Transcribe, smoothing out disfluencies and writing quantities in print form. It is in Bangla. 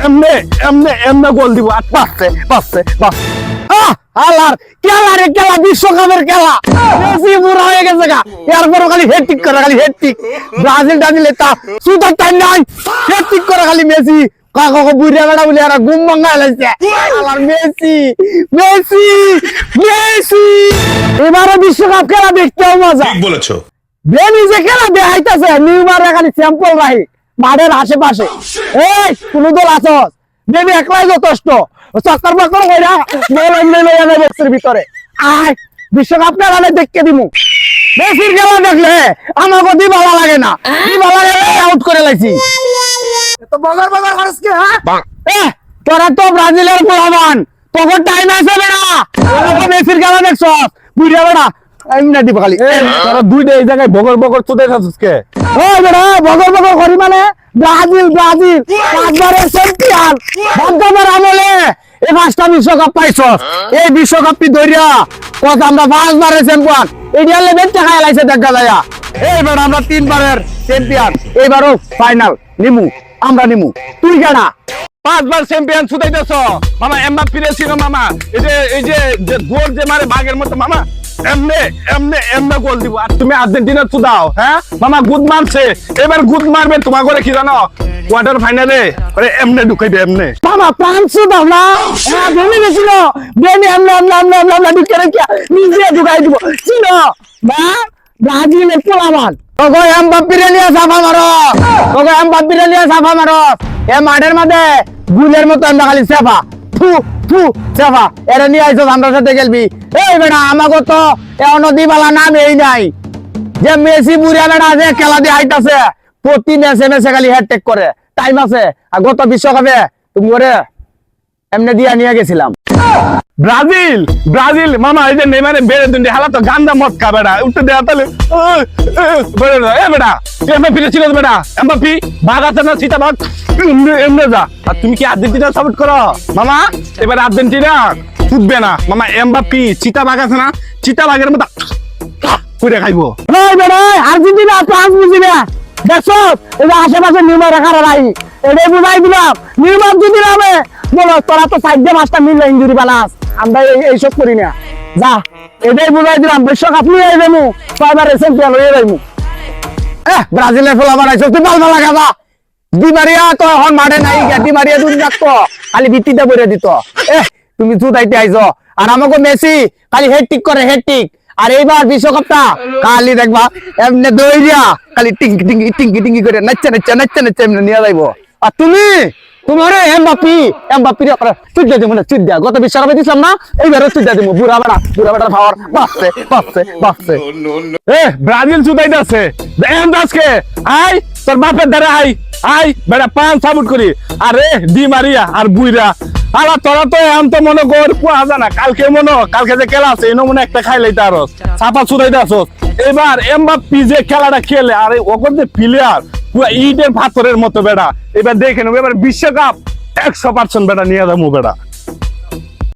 এমনে এমনে এমনে গোল দিব আর পাচ্ছে পাচ্ছে পাচ্ছে আলার খেলা রে খেলা বিশ্বকাপের খেলা মেসি পুরা হয়ে গেছে গা এরপর খালি হেডটিক করে খালি হেডটিক ব্রাজিল টানিলে তা সুতার টাইম নাই হেডটিক করে খালি মেসি কাকা বুড়িয়া বেড়া বলে আর ঘুম ভাঙা লাগছে আলার মেসি মেসি মেসি এবারে বিশ্বকাপ খেলা দেখতেও মজা ঠিক বলেছো বেনি যে খেলা দেখাইতেছে নিউমারে খালি স্যাম্পল রাহি মাঠের আশেপাশে এই কোন দল আছস বেবি একলাই যথেষ্ট চক্কর বক্কর কইরা বল এমনি লইয়া যাবে বক্সের ভিতরে আয় বিশ্বকাপ খেলা দেখতে দিমু মেসির খেলা দেখলে আমাকে দি ভালো লাগে না দি ভালো লাগে আউট করে লাইছি তো বগর বগর খরচ কে হ্যাঁ তোরা তো ব্রাজিলের গোলামান তখন টাইম আছে বেড়া আমাকে মেসির খেলা দেখছস বুড়িয়া বেড়া এমনি দিব খালি তোরা দুইটা এই জায়গায় বগর বগর চুদে যাচ্ছিস কে ওই বেড়া বগর বগর করি মানে ব্রাজিল ব্রাজিল পাঁচবারের চ্যাম্পিয়ন ভাগ্যবার আমলে এই পাঁচটা বিশ্বকাপ পাইছস এই বিশ্বকাপটি ধরিয়া কত আমরা পাঁচবারের চ্যাম্পিয়ন ইন্ডিয়া লেভেল টাকা লাইছে দেখা যায় এইবার আমরা তিনবারের চ্যাম্পিয়ন এইবারও ফাইনাল নিমু আমরা নিমু তুই কেনা পাঁচবার চ্যাম্পিয়ন ছুটাইতেছ মামা এমবাপ্পে ছিল মামা এই যে গোল যে মারে বাঘের মতো মামা এমনে এমনে এমনে গোল দিব আর তুমি আর্জেন্টিনা ছুটাও হ্যাঁ মামা গুড মারছে এবার গুড মারবে তোমার করে কি জানো কোয়ার্টার ফাইনালে আরে এমনে ঢুকাইবে এমনে মামা ফ্রান্স দাও না হ্যাঁ ভেঙে গেছিল বেনি এমনে এমনে এমনে এমনে এমনে ঢুকে রেখে নিজে ঢুকাই দিব ছিল বা ব্রাজিলের পোলামান ওগো এমবাপ্পে নিয়ে সাফা মারো ওগো এমবাপ্পে নিয়ে সাফা মারো এ মাঠের মধ্যে গুলের মতো আমরা খালি সেফা ফু ফু সেফা এরা নিয়ে আইছো আমরা সাথে খেলবি এই বেটা আমাকে তো নদীবালা নাম এই নাই যে মেসি বুড়িয়া বেটা আছে খেলা দিয়ে হাইটাছে প্রতি ম্যাচে ম্যাচে খালি হ্যাটট্রিক করে টাইম আছে আর গত বিশ্বকাপে তুমি ওরে এমনি দিয়া নিয়ে গেছিলাম ব্রাজিল ব্রাজিল মামা এই যে নেমারে বেড়ে দুন্ডি হালা তো গান্দা মদ খা বেড়া উঠতে দেয়া তাহলে বেড়ে এ বেড়া এমবাপ্পে ছিল বেড়া এমবাপ্পে বাঘ আছে না সীতা বাঘ এমনে যা আর তুমি কি আর্জেন্টিনা সাপোর্ট করো মামা এবার আর্জেন্টিনা ফুটবে না মামা এমবাপ্পে চিতা বাঘ আছে না চিতা বাঘের মতো করে খাইবো এই বেড়া আর্জেন্টিনা ফ্রান্স বুঝিবে দেখছো এই যে আশেপাশে নিউমার রাখার রাই এটাই বুঝাই দিলাম নিউমার যদি নামে বলো তোরা তো সাইড দিয়ে মাছটা মিললে ইঞ্জুরি বালাস আমরা এইসব করি না যা এটাই বুঝাই দিলাম বিশ্বকাপ নিয়ে যাবো ছয়বার চ্যাম্পিয়ন হয়ে যাবো ব্রাজিলের ফলা বানাইছো তুই বাল লাগা যা দিমারিয়া তো এখন মাঠে নাই দিমারিয়া দুই রাখতো খালি ভিত্তিতে বইরে দিত তুমি জুতাইতে আইছো আর আমাকে মেসি খালি হেডটিক করে হেডটিক আর এইবার বিশ্বকাপটা খালি দেখবা এমনি দইরিয়া খালি টিঙ্কি টিঙ্কি টিঙ্কি টিঙ্কি করে নাচছে নাচছে নাচছে নাচছে এমনি নিয়ে যাইবো আর তুমি তোমারে এমবাপ্পে তুই দিয়ে দিব না তুই দিয়া গত বিশ্বকাপে দিছিলাম না এইবারে তুই দিয়ে দিব বুড়া বেড়া পাওয়ার বাপছে বাপছে বাপছে ব্রাজিল চুদাইতেছে আজকে আই তোর বাপের দ্বারা আই বেড়া পান সাপোর্ট করি আরে দি মারিয়া আর বুইরা আলা তোরা তো এমন তো মনে কর কুয়া জানা কালকে যে খেলা আছে এনো মনে একটা খাইলাই তার চাপা চুদাইতে আসস এবার এমবাপ্পে যে খেলাটা খেলে আরে ওকর যে প্লেয়ার পুরা ইটের পাথরের মতো বেড়া এবার দেখে নেবো এবার বিশ্বকাপ 100% বেড়া নিয়ে যাবো বেড়া